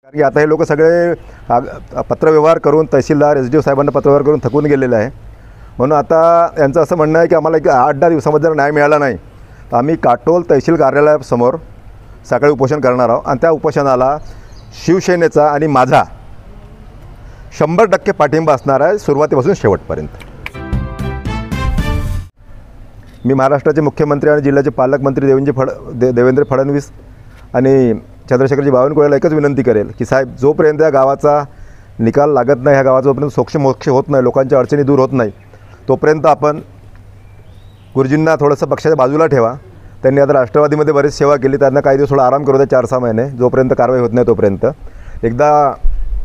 कारण की आता हे लोक सगळे पत्रव्यवहार करून तहसीलदार SDO साहेबांना पत्रव्यवहार करून थकून गेलेले आहे. म्हणून आता यांचं असं म्हणणं आहे की आम्हाला 8-10 दिवसामध्ये जर न्याय मिळाला नाही तर आम्ही काटोल तहसील कार्यालयासमोर सकाळी उपोषण करणार आहोत. आणि त्या उपोषणाला शिवसेनेचा आणि माझा 100% पाठिंबा असणार आहे सुरुवातीपासून शेवटपर्यंत. मी महाराष्ट्राचे मुख्यमंत्री आणि जिल्ह्याचे पालकमंत्री देवेंद्र फडणवीस आणि चंद्रशेखरजी बावनकुळेला एकच विनंती करेल की साहेब, जोपर्यंत या गावाचा निकाल लागत नाही, ह्या गावाचा जोपर्यंत सोक्षमोक्ष होत नाही, लोकांच्या अडचणी दूर होत नाही, तोपर्यंत आपण गुरुजींना थोडंसं पक्षाच्या बाजूला ठेवा. त्यांनी आता राष्ट्रवादीमध्ये बरीच सेवा केली, त्यांना काही दिवस थोडा आराम करू द्या, 4-6 महिने, जोपर्यंत कारवाई होत नाही तोपर्यंत. एकदा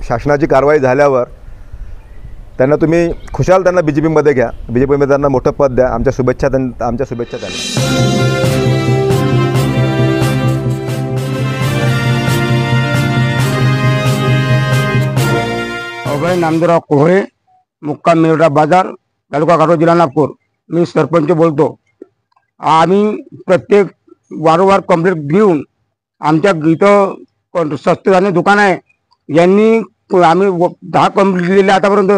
शासनाची कारवाई झाल्यावर त्यांना तुम्ही खुशाल त्यांना BJPमध्ये घ्या, BJPमध्ये त्यांना मोठं पद द्या. आमच्या शुभेच्छा त्यांना. अभय नामदेवराव कोहळे, मुक्काम मेवरा बाजार, तालुका काटोल, जिल्हा नागपूर. मी सरपंच बोलतो. आम्ही प्रत्येक वारंवार कंप्लेंट घेऊन आमच्या इथं स्वस्त धान्य दुकान आहे, यांनी आम्ही 10 कंप्लेंट दिलेले आतापर्यंत,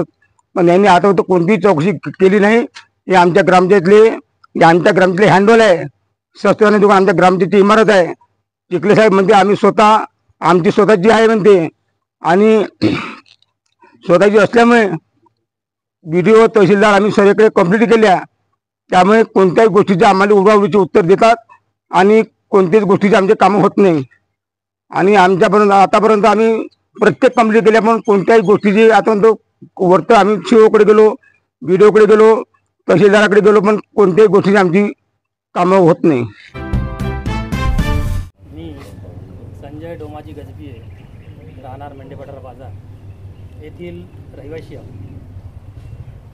पण यांनी आतापर्यंत कोणतीही चौकशी केली नाही. हे आमच्या ग्रामपंचायतले हँडल आहे. स्वस्त धान्य दुकान आमच्या ग्रामपंचायतची इमारत आहे. चिखले साहेब म्हणते आम्ही स्वतः आमची स्वतःची आहे म्हणते, आणि स्वतःची असल्यामुळे BDO तहसीलदार आम्ही सगळीकडे कंप्लीट केल्या. त्यामुळे कोणत्याही गोष्टीचे आम्हाला उडवाउडीचे उत्तर देतात आणि कोणत्याच गोष्टीचे आमचे कामं होत नाही. आणि आतापर्यंत आम्ही प्रत्येक कंप्लीट केल्या, पण कोणत्याही गोष्टीची आतापर्यंत वरतं आम्ही CO कडे गेलो, BDOकडे गेलो, तहसीलदाराकडे गेलो, पण कोणत्याही गोष्टीची आमची कामं होत नाही. मी संजय डोमाजी गजबी आहे, राहणार मेंढेपठार बाजार येथील रहिवासी आहे.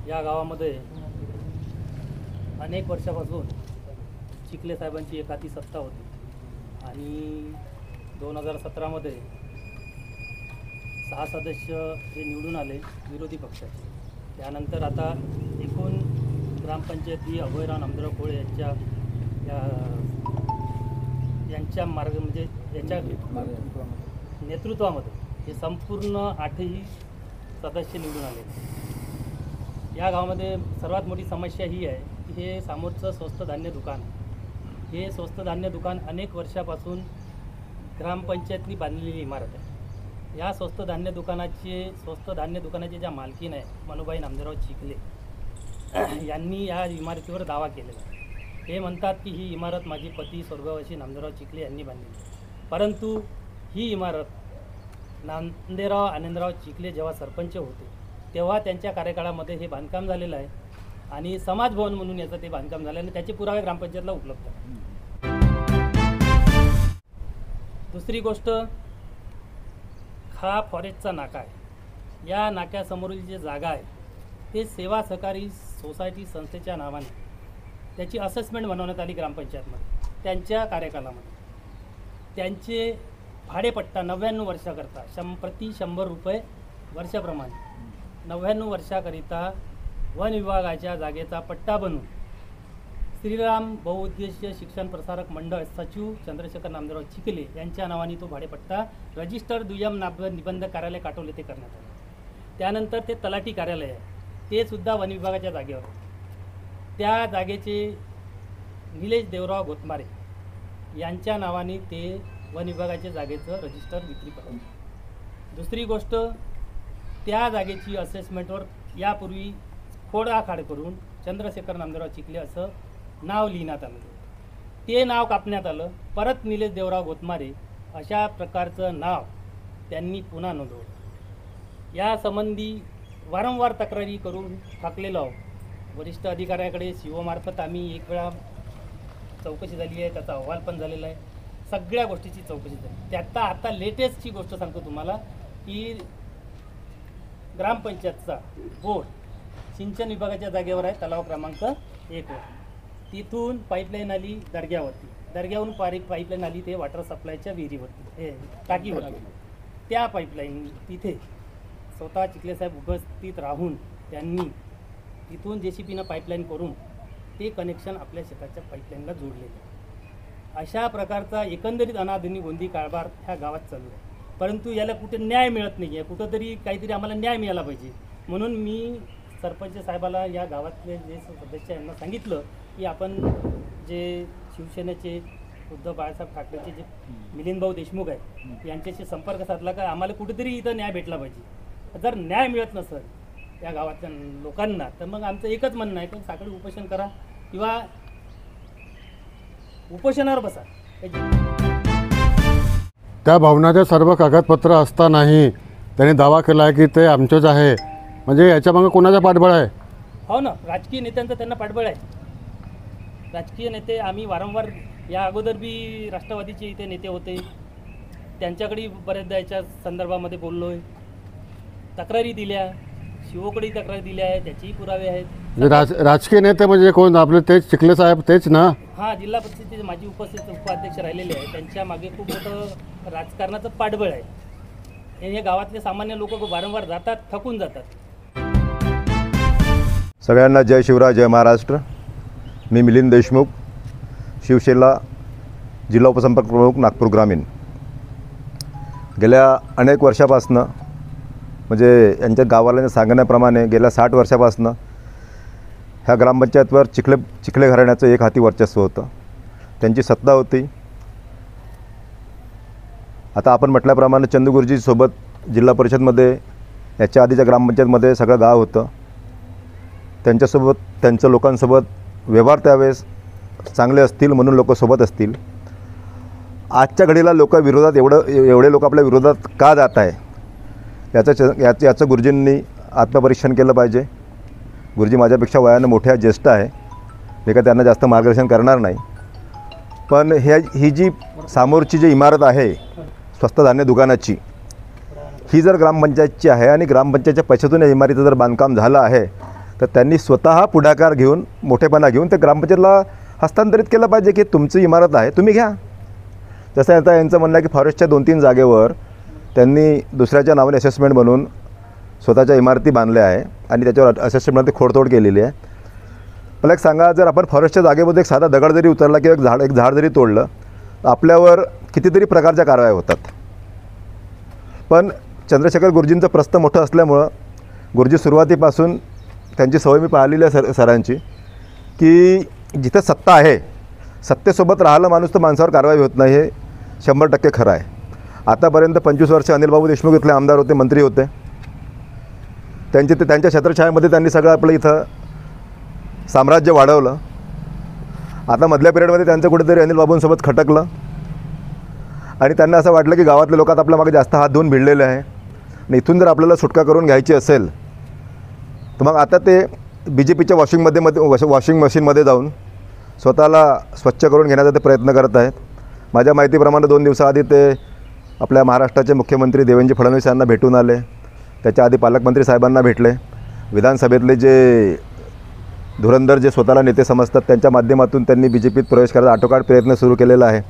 या गावामध्ये अनेक वर्षापासून चिखले साहेबांची एकाती सत्ता होती आणि 2017मध्ये 6 सदस्य हे निवडून आले विरोधी पक्षाचे. त्यानंतर आता एकूण ग्रामपंचायत ही अभयराव नामदेवराव कोहळे यांच्या नेतृत्वामध्ये हे संपूर्ण 8ही सदस्य निवडून आले. या गावामध्ये सर्वात मोठी समस्या ही आहे की हे समोरचं स्वस्त धान्य दुकान, हे स्वस्त धान्य दुकान अनेक वर्षापासून ग्रामपंचायतनी बांधलेली इमारत आहे. या स्वस्त धान्य दुकानाचे ज्या मालकीन आहे मनुबाई नामदेवराव चिखले यांनी या इमारतीवर दावा केलेला आहे. हे म्हणतात की ही इमारत माझे पती स्वर्गवासी नामदेवराव चिखले यांनी बांधली, परंतु ही इमारत नामदेवराव आनंदराव चिखले जेव्हा सरपंच होते तेव्हा त्यांच्या कार्यकाळामध्ये हे बांधकाम झालेलं आहे आणि समाज भवन म्हणून याचं ते बांधकाम झालं आणि त्याचे पुरावे ग्रामपंचायतला उपलब्ध आहे. दुसरी गोष्ट, हा फॉरेस्टचा नाका आहे. या नाक्यासमोरील जे जागा आहे ते सेवा सहकारी सोसायटी संस्थेच्या नावाने त्याची असेसमेंट बनवण्यात आली ग्रामपंचायतमध्ये त्यांच्या कार्यकालामध्ये. त्यांचे भाडेपट्टा 99 वर्षाकरता प्रति 100 रुपये वर्षाप्रमाणे 99 वर्षाकरिता वन विभागाच्या जागेचा पट्टा बनवून श्रीराम बहुउद्देशीय शिक्षण प्रसारक मंडळ सचिव चंद्रशेखर नामदेवराव चिखले यांच्या नावाने तो भाडेपट्टा रजिस्टर दुय्यम निबंध कार्यालय काटोल येथे करण्यात आले. त्यानंतर ते तलाठी कार्यालय आहे, ते सुद्धा वन विभागाच्या जागेवर. त्या जागेचे निलेश देवराव गोतमारे यांच्या नावाने ते वन विभागाच्या जागेचं रजिस्टर विक्री करतात. दुसरी गोष्ट, त्या जागेची असेसमेंटवर यापूर्वी खोडाखाड करून चंद्रशेखर नामदेवराव चिखले असं नाव लिहिण्यात आलं. ते नाव कापण्यात आलं. परत निलेश देवराव गोतमारे अशा प्रकारचं नाव त्यांनी पुन्हा नोंदवलं. यासंबंधी वारंवार तक्रारी करून थकलेलो वरिष्ठ अधिकाऱ्याकडे CO मार्फत आम्ही 1 वेळा चौकशी झाली आहे, त्याचा अहवाल पण झालेला आहे, सगळ्या गोष्टीची चौकशी झाली. त्यात आता लेटेस्टची गोष्ट सांगतो तुम्हाला की ग्रामपंचायतचा बोर्ड सिंचन विभागाच्या जागेवर आहे, तलाव क्रमांक 1 वर. तिथून पाईपलाईन आली दर्ग्यावरती, दर्ग्यावरून पाईपलाईन आली ते वॉटर सप्लायच्या विहिरीवरती, टाकीवरती. त्या पाईपलाईन तिथे स्वतः चिखले साहेब उपस्थित राहून त्यांनी तिथून JCPनं पाईपलाईन करून ते कनेक्शन आपल्या शेताच्या पाईपलाईनला जोडलेलं. अशा प्रकारचा एकंदरीत अनाधुनिक गोंदी कारभार ह्या गावात चालू आहे. परंतु याला कुठे न्याय मिळत नाही आहे. कुठंतरी काहीतरी आम्हाला न्याय मिळाला पाहिजे. म्हणून मी सरपंच साहेबाला या गावातले जे सदस्य यांना सांगितलं की आपण जे शिवसेनेचे उद्धव बाळासाहेब ठाकरेचे जे मिलिंदभाऊ देशमुख आहेत यांच्याशी संपर्क साधला का आम्हाला कुठेतरी इथं न्याय भेटला पाहिजे. जर न्याय मिळत नसेल या गावातल्या लोकांना तर मग आमचं एकच म्हणणं आहे की साखळी उपोषण करा किंवा उपोषणावर बसा. त्या भवनाचे सर्व कागदपत्र असतानाही त्यांनी दावा केला आहे की ते आमचेच आहे. म्हणजे याच्यामागे कोणाचा पाठबळ आहे? हो ना, राजकीय नेत्यांचं त्यांना पाठबळ आहे. राजकीय नेते आम्ही वारंवार या अगोदर बी राष्ट्रवादीचे इथे नेते होते, त्यांच्याकडे बऱ्याचदा याच्या संदर्भामध्ये बोललो आहे, तक्रारी दिल्या, शिवोकडेही तक्रारी दिल्या आहे, त्याचेही पुरावे आहेत. म्हणजे राजकीय नेते म्हणजे कोण? आपले तेच चिखले साहेब तेच ना? हां, जिल्हा परिषदेचे माजी उपाध्यक्ष राहिलेले आहे, त्यांच्या मागे खूप मोठं राजकारणाचं पाठबळ आहे. हे गावातले सामान्य लोक वारंवार जातात, थकून जातात. सगळ्यांना जय शिवराय, जय महाराष्ट्र. मी मिलिंद देशमुख, शिवसेना जिल्हा उपसंपर्क प्रमुख, नागपूर ग्रामीण. गेल्या अनेक वर्षापासनं म्हणजे यांच्या गावाला सांगण्याप्रमाणे गेल्या 60 वर्षापासनं ह्या ग्रामपंचायतवर चिखले घराण्याचं एक हाती वर्चस्व होतं. त्यांची सत्ता होती. आता आपण म्हटल्याप्रमाणे चंदुगुरुजीसोबत जिल्हा परिषदमध्ये याच्या आधीच्या ग्रामपंचायतमध्ये सगळं गाव होतं. त्यांच्यासोबत त्यांच्या लोकांसोबत व्यवहार त्यावेळेस चांगले असतील म्हणून लोक सोबत असतील. आजच्या घडीला विरोधात एवढे लोक आपल्या विरोधात का जात आहे याचं गुरुजींनी आत्मपरीक्षण केलं पाहिजे. गुरुजी माझ्यापेक्षा वयानं मोठ्या ज्येष्ठ आहे, मी काय त्यांना जास्त मार्गदर्शन करणार नाही. पण ही जी समोरची जी इमारत आहे स्वस्त धान्य दुकानाची, ही जर ग्रामपंचायतची आहे आणि ग्रामपंचायतच्या पैशातून या इमारतीचं जर बांधकाम झालं आहे तर त्यांनी स्वतः पुढाकार घेऊन, मोठेपणा घेऊन ते ग्रामपंचायतला हस्तांतरित केलं पाहिजे की तुमची इमारत आहे, तुम्ही घ्या. जसं आता यांचं म्हणणं आहे की फॉरेस्टच्या 2-3 जागेवर त्यांनी दुसऱ्याच्या नावाने असेसमेंट बनवून स्वतःच्या इमारती बांधल्या आहे आणि त्याच्यावर असेसमेंटमध्ये खोडतोड केलेली आहे. मला एक सांगा, जर आपण फॉरेस्टच्या जागेमध्ये एक साधा दगड जरी उतरला किंवा एक झाड जरी तोडलं तर आपल्यावर कितीतरी प्रकारच्या कारवाया होतात. पण चंद्रशेखर गुरुजींचं प्रस्थ मोठं असल्यामुळं गुरुजी सुरुवातीपासून त्यांची सवय मी पाहिलेली आहे सरांची की जिथे सत्ता आहे, सत्तेसोबत राहिलं माणूस तर माणसावर कारवाई होत नाही, हे 100% खरं आहे. आतापर्यंत 25 वर्ष अनिलबाबू देशमुख इथले आमदार होते, मंत्री होते. त्यांच्या छत्रछायामध्ये त्यांनी सगळं आपलं इथं साम्राज्य वाढवलं. आता मधल्या पिरियडमध्ये त्यांचं कुठेतरी अनिलबाबूंसोबत खटकलं आणि त्यांना असं वाटलं की गावातले लोक आता आपल्या मागे जास्त हात धुवून भिडलेले आहे आणि इथून जर आपल्याला सुटका करून घ्यायची असेल तर मग आता ते BJPच्या वॉशिंग मशीनमध्ये जाऊन स्वतःला स्वच्छ करून घेण्याचा ते प्रयत्न करत आहेत. माझ्या माहितीप्रमाणे 2 दिवसाआधी ते आपल्या महाराष्ट्राचे मुख्यमंत्री देवेंद्र फडणवीस यांना भेटून आले. त्याच्या आधी पालकमंत्री साहेबांना भेटले. विधानसभेतले जे धुरंधर जे स्वतःला नेते समजतात त्यांच्या माध्यमातून त्यांनी BJPत प्रवेश करायचा आटोकाट प्रयत्न सुरू केलेला आहे.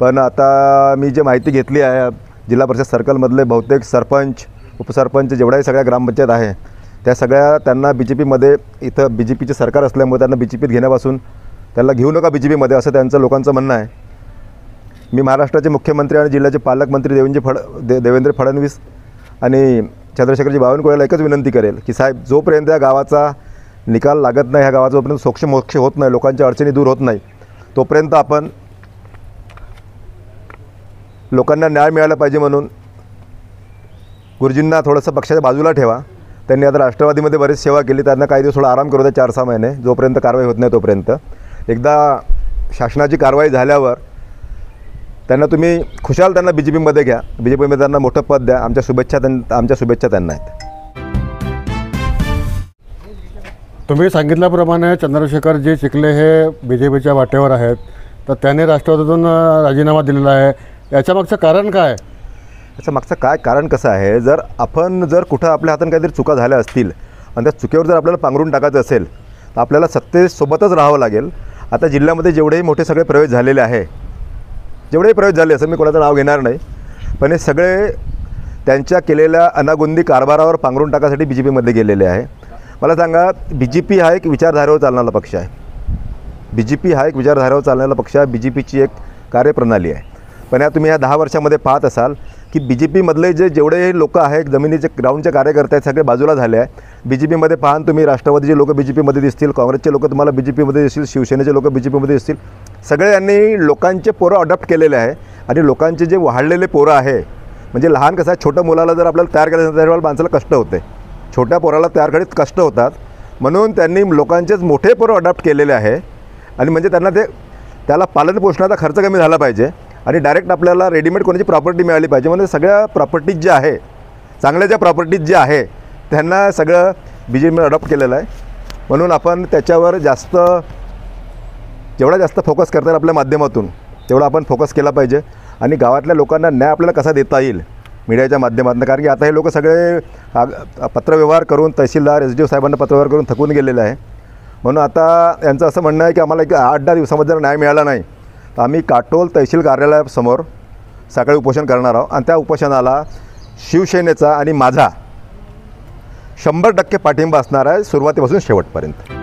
पण आता मी जे माहिती घेतली आहे, जिल्हा परिषद सर्कलमधले बहुतेक सरपंच, उपसरपंच जेवढाही सगळ्या ग्रामपंचायत आहे त्या सगळ्या त्यांना BJPमध्ये, इथं BJPचे सरकार असल्यामुळे त्यांना BJPत घेण्यापासून त्यांना घेऊ नका BJPमध्ये असं त्यांचं लोकांचं म्हणणं आहे. मी महाराष्ट्राचे मुख्यमंत्री आणि जिल्ह्याचे पालकमंत्री देवेंद्र फडणवीस आणि चंद्रशेखरजी बावनकुळेला एकच विनंती करेल की साहेब, जोपर्यंत या गावाचा निकाल लागत नाही, ह्या गावाचा जोपर्यंत मोक्ष होत नाही, लोकांच्या अडचणी दूर होत नाही, तोपर्यंत आपण लोकांना न्याय मिळाला पाहिजे. म्हणून गुरुजींना थोडंसं पक्षाच्या बाजूला ठेवा. त्यांनी आता राष्ट्रवादीमध्ये बरीच सेवा केली, त्यांना काही दिवस थोडा आराम करू द्या, 4-6 महिने, जोपर्यंत कारवाई होत नाही तोपर्यंत. एकदा शासनाची कारवाई झाल्यावर त्यांना तुम्ही खुशाल त्यांना BJPमध्ये घ्या, BJPमध्ये त्यांना मोठं पद द्या. आमच्या शुभेच्छा त्यांना आहेत. तुम्ही सांगितल्याप्रमाणे चंद्रशेखरजी चिखले हे BJPच्या वाटेवर आहेत, तर त्याने राष्ट्रवादीतून राजीनामा दिलेला आहे. याच्यामागचं कारण काय? याचं मागचं काय कारण कसं आहे, जर कुठं आपल्या हातानं काहीतरी चुका झाल्या असतील आणि त्या चुकीवर जर आपल्याला पांघरून टाकायचं असेल तर आपल्याला सत्तेसोबतच राहावं लागेल. आता जिल्ह्यामध्ये जेवढेही मोठे सगळे प्रवेश झालेले आहे, जेवढेही प्रवेश झाले, असं मी कोणाचं नाव घेणार नाही, पण हे सगळे त्यांच्या केलेल्या अनागोंदी कारभारावर पांघरून टाकासाठी BJPमध्ये गेलेले आहे. मला सांगा, BJP हा एक विचारधारेवर चालणारा पक्ष आहे. BJP हा एक विचारधारेवर चालणारा पक्ष आहे. BJPची एक कार्यप्रणाली आहे. पण तुम्ही या 10 वर्षामध्ये पाहत असाल की BJPमधले जेवढे लोक आहेत, जमिनीचे ग्राउंडचे कार्यकर्ते आहेत, सगळे बाजूला झाले आहे. BJPमध्ये पाहान तुम्ही, राष्ट्रवादीचे लोक BJPमध्ये दिसतील, काँग्रेसचे लोक तुम्हाला BJPमध्ये दिसतील, शिवसेनेचे लोक BJPमध्ये दिसतील. सगळे यांनी लोकांचे पोरं अडॉप्ट केलेले आहे आणि लोकांचे जे वाढलेले पोरं आहे, म्हणजे लहान कसं आहे, छोट्या मुलाला जर आपल्याला तयार करायचं त्यावेळेला माणसाला कष्ट होते, छोट्या पोराला तयार करीत कष्ट होतात. म्हणून त्यांनी लोकांचेच मोठे पोरं अडॉप्ट केलेले आहे आणि म्हणजे त्यांना त्याला पालन पोषणाचा खर्च कमी झाला पाहिजे आणि डायरेक्ट आपल्याला रेडीमेड कोणाची प्रॉपर्टी मिळाली पाहिजे. म्हणजे सगळ्या प्रॉपर्टीज ज्या आहे, चांगल्या ज्या प्रॉपर्टीज ज्या आहे, त्यांना सगळं BJPने अडॉप्ट केलेलं आहे. म्हणून आपण त्याच्यावर जेवढा जास्त फोकस करता येईल आपल्या माध्यमातून तेवढा आपण फोकस केला पाहिजे आणि गावातल्या लोकांना न्याय आपल्याला कसा देता येईल मीडियाच्या माध्यमातून. कारण की आता हे लोक सगळे पत्रव्यवहार करून, तहसीलदार SDO साहेबांना पत्रव्यवहार करून थकून गेलेले आहे. म्हणून आता यांचं असं म्हणणं आहे की आम्हाला एक 8-10 दिवसामध्ये जर न्याय मिळाला नाही तर आम्ही काटोल तहसील कार्यालयासमोर सकाळी उपोषण करणार आहोत आणि त्या उपोषणाला शिवसेनेचा आणि माझा 100% पाठिंबा असणार आहे, सुरुवातीपासून शेवटपर्यंत.